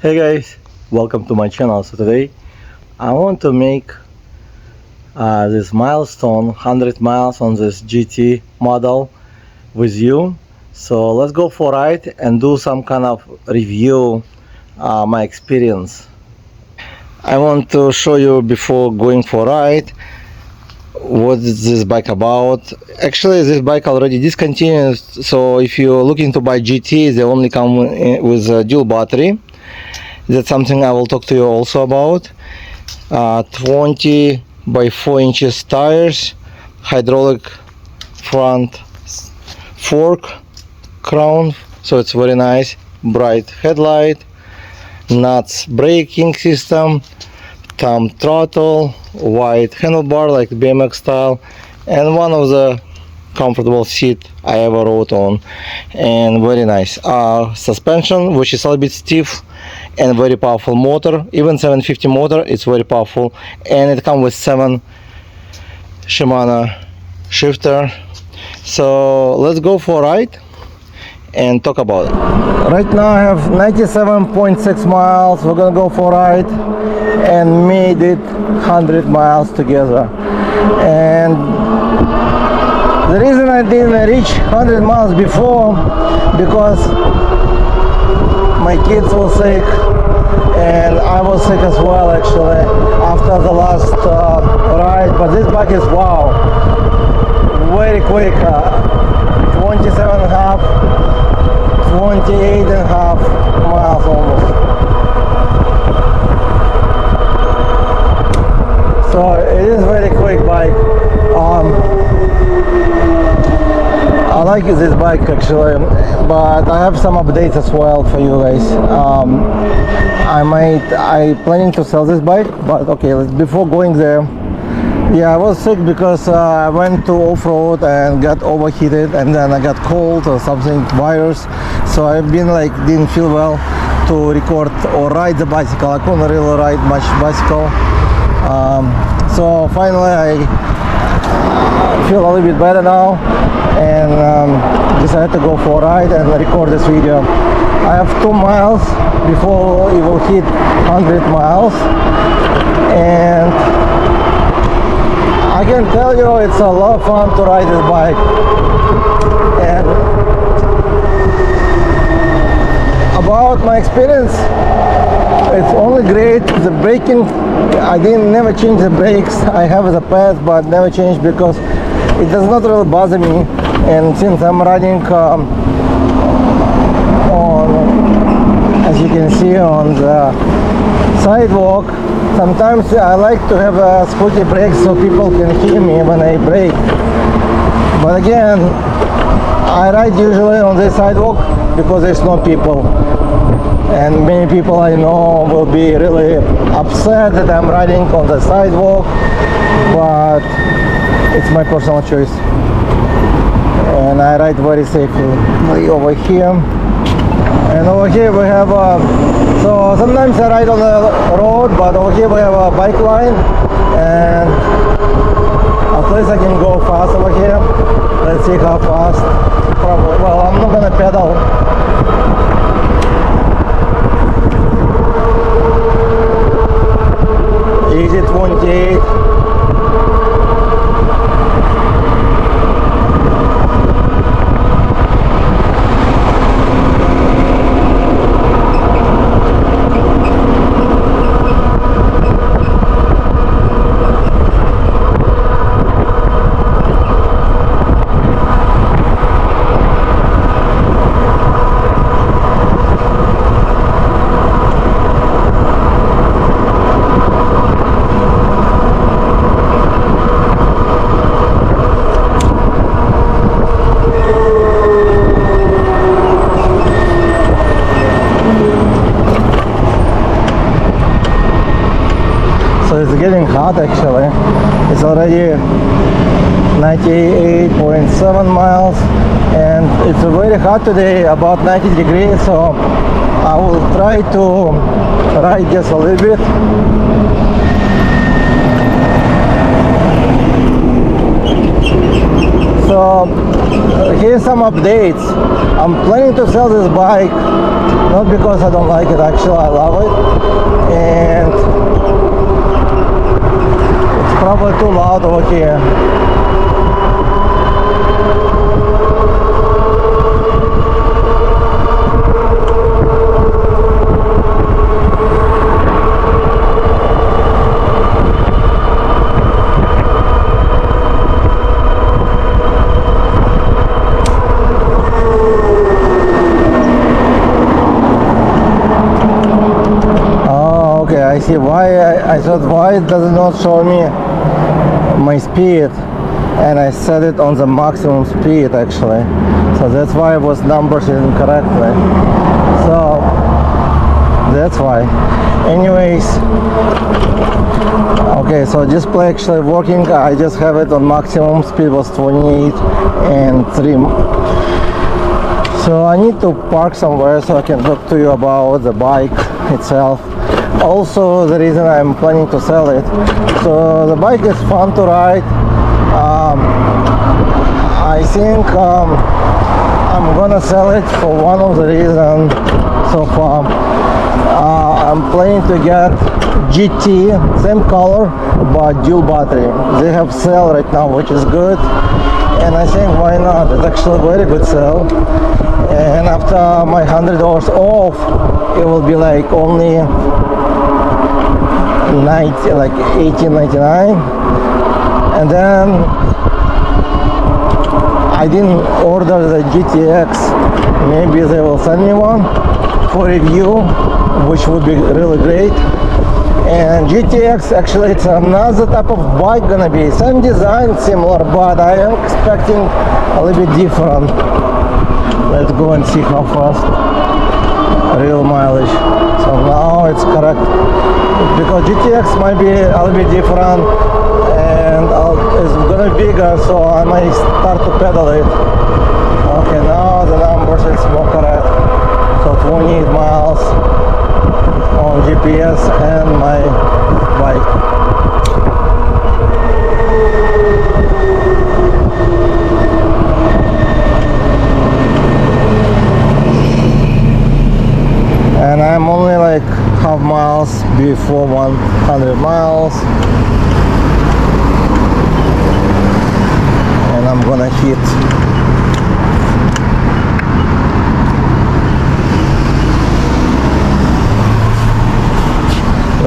Hey guys, welcome to my channel. So today I want to make this milestone 100 miles on this GT model with you. So let's go for a ride and do some kind of review my experience. I want to show you before going for a ride what is this bike about. Actually, this bike already discontinued, so if you're looking to buy GT, they only come with a dual battery. That's something I will talk to you also about. 20 by 4 inches tires, hydraulic front fork crown, so it's very nice, bright headlight, nuts braking system, thumb throttle, wide handlebar like BMX style, and one of the comfortable seat I ever rode on, and very nice suspension, which is a little bit stiff, and very powerful motor. Even 750 motor, it's very powerful, and it comes with 7 Shimano shifter. So let's go for a ride and talk about it. Right now I have 97.6 miles. We're gonna go for a ride and made it 100 miles together. And the reason I didn't reach 100 miles before, because my kids were sick and I was sick as well actually after the last ride. But this bike is wow, very quick, 27 and a half, 28 and a half miles almost. So it is very quick bike. I like this bike actually, but I have some updates as well for you guys. I planning to sell this bike, but okay, before going there, yeah, I was sick because I went to off-road and got overheated, and then I got cold or something, virus. So I've been didn't feel well to record or ride the bicycle. I couldn't really ride much bicycle. So finally I feel a little bit better now, and decided to go for a ride and record this video. I have 2 miles before it will hit 100 miles, and I can tell you it's a lot of fun to ride this bike. And about my experience, it's only great. The braking, I never change the brakes. I have the pads but never change because it does not really bother me. And since I'm riding on, as you can see, on the sidewalk, sometimes I like to have a squeaky brakes so people can hear me when I brake. But again, I ride usually on this sidewalk because there's no people. And many people I know will be really upset that I'm riding on the sidewalk, but it's my personal choice. And I ride very safely over here. And over here we have so sometimes I ride on the road, but over here we have a bike line, and at least I can go fast over here. Let's see how fast. Probably, well, I'm not gonna pedal. Easy 28. So it's getting hot actually. It's already 98.7 miles, and it's very hot today, about 90 degrees, so I will try to ride just a little bit. So So here's some updates. I'm planning to sell this bike, not because I don't like it, actually I love it, and it's probably too loud over here. I see why I thought why it does not show me my speed, and I set it on the maximum speed actually, so that's why it was numbered incorrectly, so that's why. Anyways, okay, so display actually working. I just have it on maximum speed was 28 and 3. So I need to park somewhere so I can talk to you about the bike itself. Also, the reason I'm planning to sell it, so the bike is fun to ride. I think I'm gonna sell it for one of the reasons so far. I'm planning to get GT, same color but dual battery. They have sale right now, which is good, and I think why not? It's actually a very good sale, and after my $100 off, it will be like only like $18.99, and then I didn't order the GTX. Maybe they will send me one for review, which would be really great. And GTX actually it's another type of bike, gonna be same design, similar, but I am expecting a little bit different. Let's go and see how fast real mileage. So now it's correct, because GTX might be a little bit different, and it's gonna be bigger, so I might start to pedal it. Okay, now the numbers is more correct. So 28 miles on GPS and my bike. And I'm only like half miles before 100 miles, and I'm gonna hit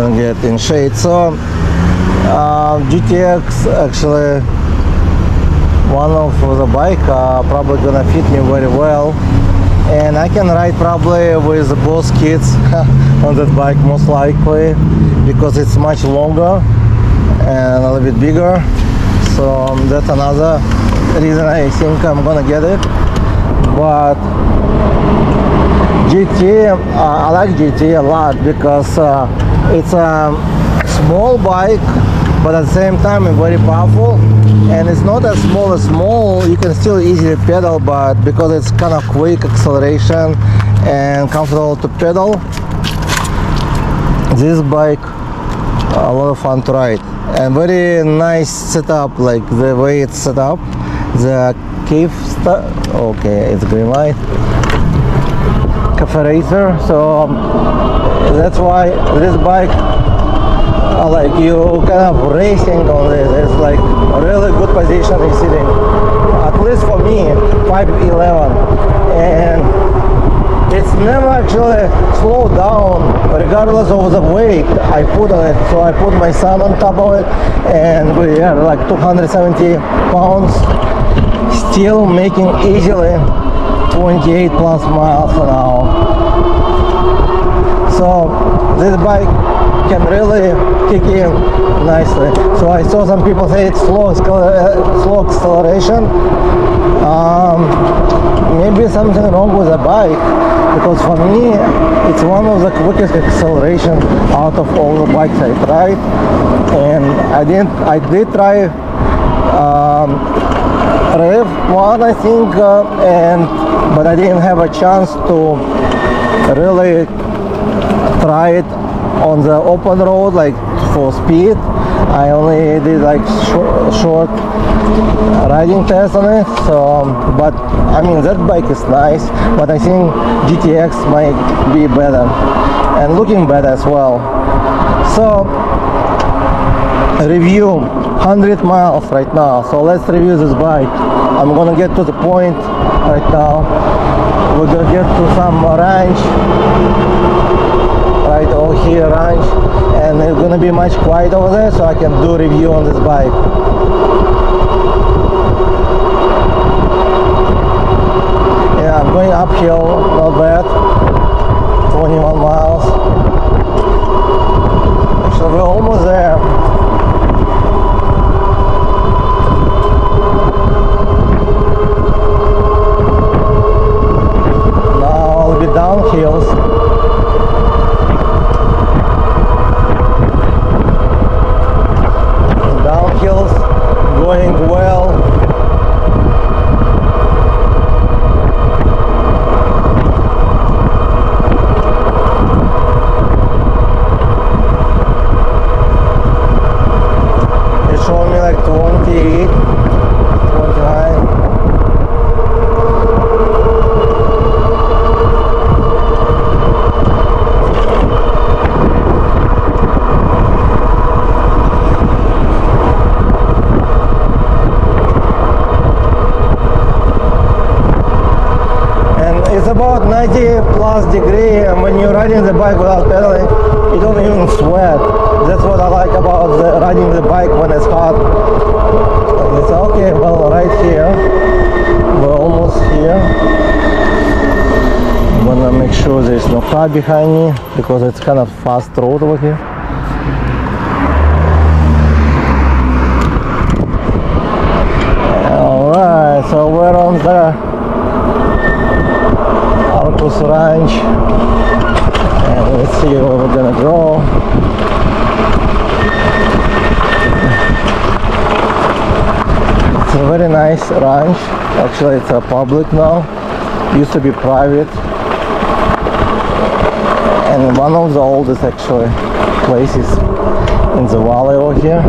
and get in shade. So GTX actually one of the bike probably gonna fit me very well, and I can ride probably with both kids on that bike most likely, because it's much longer and a little bit bigger. So that's another reason I think I'm gonna get it. But GT, I like GT a lot because it's a small bike, but at the same time it's very powerful, and it's not as small, you can still easily pedal, but because it's kind of quick acceleration and comfortable to pedal, this bike a lot of fun to ride, and very nice setup, like the way it's set up, the cave stuff. Okay, it's green light, cafe racer, so that's why this bike, like you kind of racing on this, it's like a really good position in sitting, at least for me, 5'11", and it's never actually slowed down regardless of the weight I put on it. So I put my son on top of it, and we are like 270 pounds, still making easily 28 plus miles an hour. So this bike can really kick in nicely. So I saw some people say it's slow acceleration. Maybe something wrong with the bike, because for me it's one of the quickest acceleration out of all the bikes I tried. And I did try RAEV one, I think, but I didn't have a chance to really try it on the open road, like for speed. I only did like short riding test on it. So, but I mean that bike is nice, but I think GTX might be better and looking better as well. So review 100 miles right now. So let's review this bike. I'm gonna get to the point right now. We're gonna get to some ranch right over here, ranch, and it's gonna be much quiet over there, so I can do review on this bike. Yeah, I'm going uphill, not bad. 21 miles. Actually, we're almost there. Now I'll be downhills. Downhills going well. It's showing me like 28, 29. It's about 90 plus degree, and when you're riding the bike without pedaling, you don't even sweat. That's what I like about riding the bike when it's hot. It's okay, well, right here, we're almost here. I'm gonna make sure there's no car behind me, because it's kind of fast road over here. Alright, so we're on the Ranch, and let's see where we're gonna go. It's a very nice ranch. Actually, it's a public now. It used to be private, and one of the oldest actually places in the valley over here.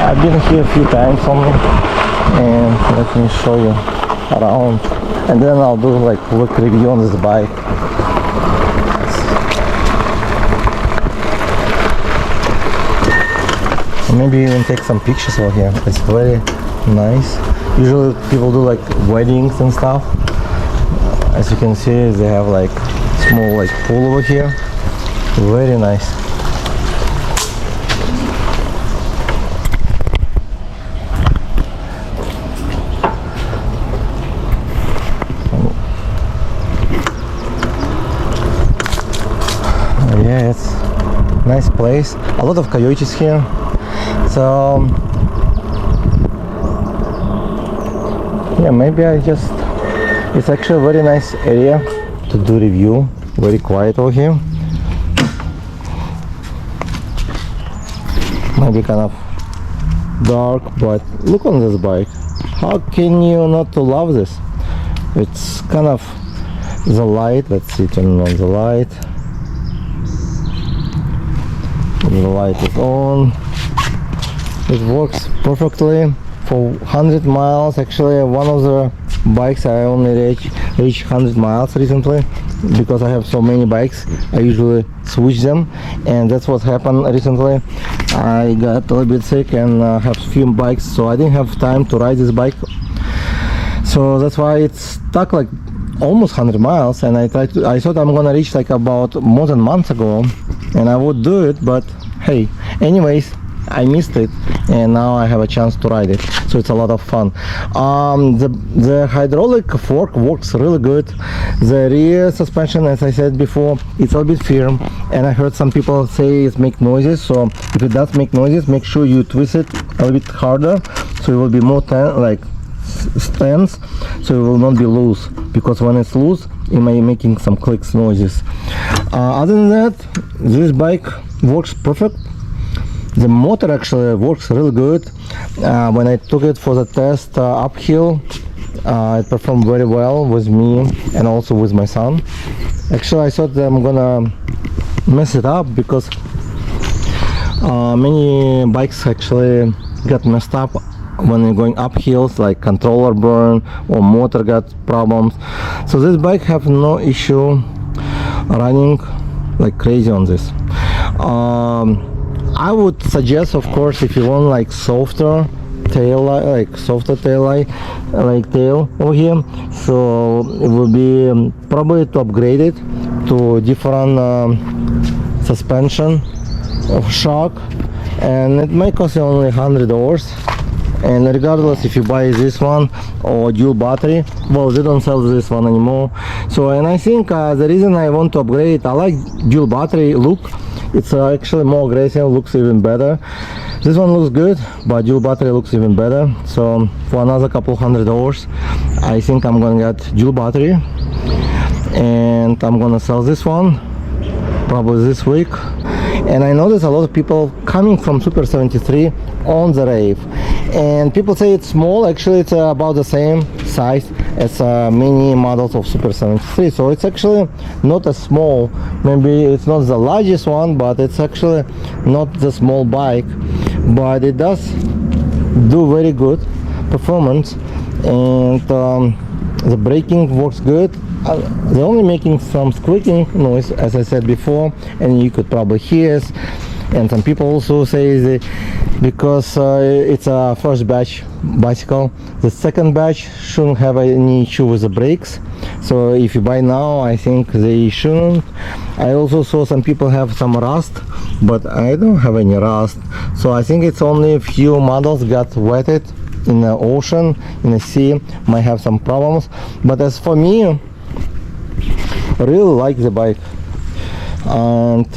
I've been here a few times only, and let me show you around. And then I'll do like quick review on this bike. Maybe even take some pictures over here. It's very nice. Usually people do like weddings and stuff. As you can see, they have like small like pool over here. Very nice. Yeah, it's a nice place. A lot of coyotes here. So yeah, maybe it's actually a very nice area to do review. Very quiet over here. Maybe kind of dark, but look on this bike. How can you not to love this? It's kind of the light. Let's see, turn on the light. The light is on. It works perfectly for 100 miles. Actually, one of the bikes I only reached 100 miles recently, because I have so many bikes. I usually switch them, and that's what happened recently. I got a little bit sick and have few bikes, so I didn't have time to ride this bike. So that's why it's stuck like almost 100 miles, and I thought I'm gonna reach like about more than a month ago, and I would do it, but hey, anyways, I missed it, and now I have a chance to ride it, so it's a lot of fun. The hydraulic fork works really good. The rear suspension, as I said before, it's a little bit firm, and I heard some people say it makes noises. So if it does make noises, make sure you twist it a little bit harder, so it will be more tense, so it will not be loose, because when it's loose, it may be making some clicks noises. Other than that, this bike works perfect. The motor actually works really good. When I took it for the test uphill, it performed very well with me and also with my son. Actually, I thought that I'm gonna mess it up, because many bikes actually got messed up when you're going up hills, like controller burn or motor got problems. So this bike have no issue running like crazy on this. I would suggest, of course, if you want like softer tail light, like softer tail light, like tail over here, so it would be probably to upgrade it to different suspension of shock, and it might cost you only $100. And regardless if you buy this one or dual battery, well, they don't sell this one anymore. So, and I think the reason I want to upgrade, I like dual battery look. It's actually more aggressive, looks even better. This one looks good, but dual battery looks even better. So for another couple $100, I think I'm gonna get dual battery, and I'm gonna sell this one probably this week. And I notice a lot of people coming from Super 73 on the RAEV, and people say it's small. Actually, it's about the same size as many models of Super 73, so it's actually not as small. Maybe it's not the largest one, but it's actually not the small bike, but it does do very good performance, and the braking works good. They're only making some squeaking noise, as I said before, and you could probably hear it. And some people also say because it's a first batch bicycle, the second batch shouldn't have any issue with the brakes. So if you buy now, I think they shouldn't. I also saw some people have some rust, but I don't have any rust. So I think it's only a few models got wetted in the ocean, in the sea, might have some problems. But as for me, I really like the bike, and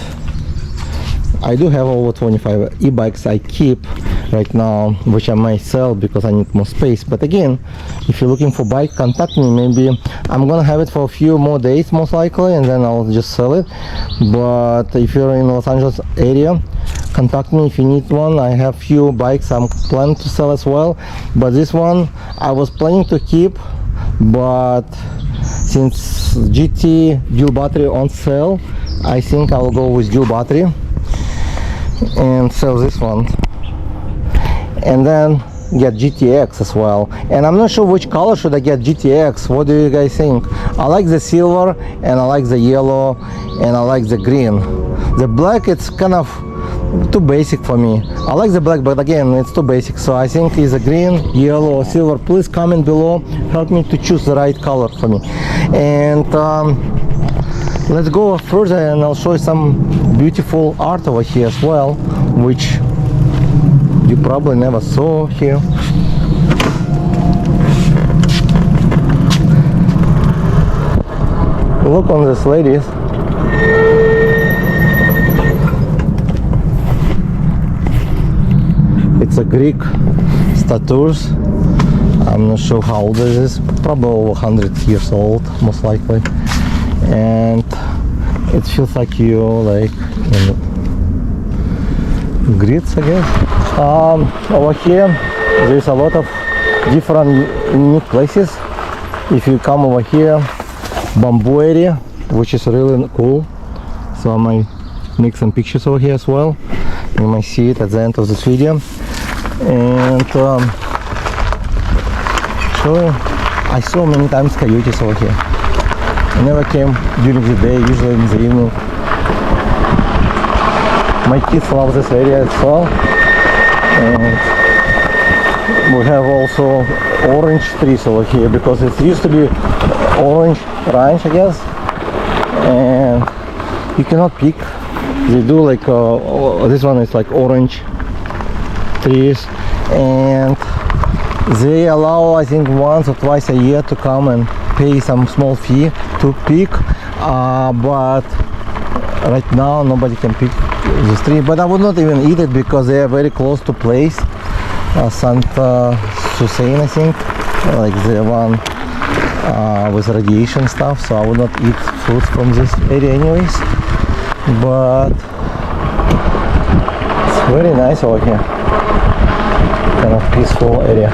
I do have over 25 e-bikes I keep right now, which I might sell because I need more space. But again, if you're looking for bike, contact me. Maybe I'm gonna have it for a few more days most likely, and then I'll just sell it. But if you're in Los Angeles area, contact me if you need one. I have few bikes I'm planning to sell as well, but this one I was planning to keep, but since GT dual battery on sale, I think I'll go with dual battery and sell this one, and then get GTX as well. And I'm not sure which color should I get GTX. What do you guys think? I like the silver, and I like the yellow, and I like the green. The black, it's kind of too basic for me. I like the black, but again, it's too basic. So I think it's a green, yellow, or silver. Please comment below, help me to choose the right color for me. And let's go further, and I'll show you some beautiful art over here as well, which you probably never saw here. Look on this, ladies. It's a Greek statues. I'm not sure how old it is, probably over 100 years old, most likely. And it feels like you like in grids, I guess. Over here there's a lot of different unique places. If you come over here, bamboo area, which is really cool, so I might make some pictures over here as well. You might see it at the end of this video. And so I saw many times coyotes over here. I never came during the day, usually in the evening. My kids love this area as well. And we have also orange trees over here, because it used to be orange ranch, I guess. And you cannot pick. They do like this one is like orange trees, and they allow, I think, once or twice a year to come and pay some small fee to pick, but right now nobody can pick this tree. But I would not even eat it because they are very close to place, Santa Susain, I think, like the one with radiation stuff. So I would not eat fruits from this area anyways, but it's very nice over here, kind of peaceful area.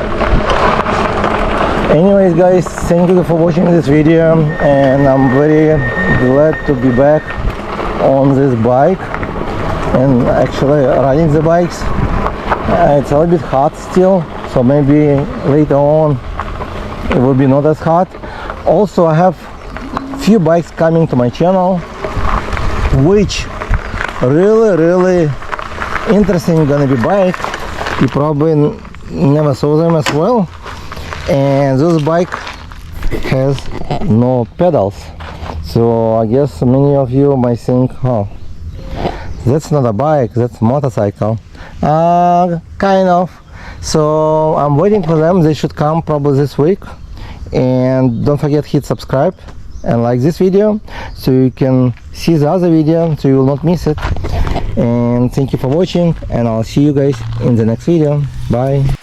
Anyways guys, thank you for watching this video, and I'm very glad to be back on this bike and actually riding the bikes. It's a little bit hot still, so maybe later on it will be not as hot. Also, I have few bikes coming to my channel which really interesting gonna be bike. You probably never saw them as well, and this bike has no pedals, so I guess many of you might think, oh, that's not a bike, that's a motorcycle. Kind of. So I'm waiting for them. They should come probably this week. And don't forget, hit subscribe and like this video so you can see the other video, so you will not miss it. And thank you for watching, and I'll see you guys in the next video. Bye.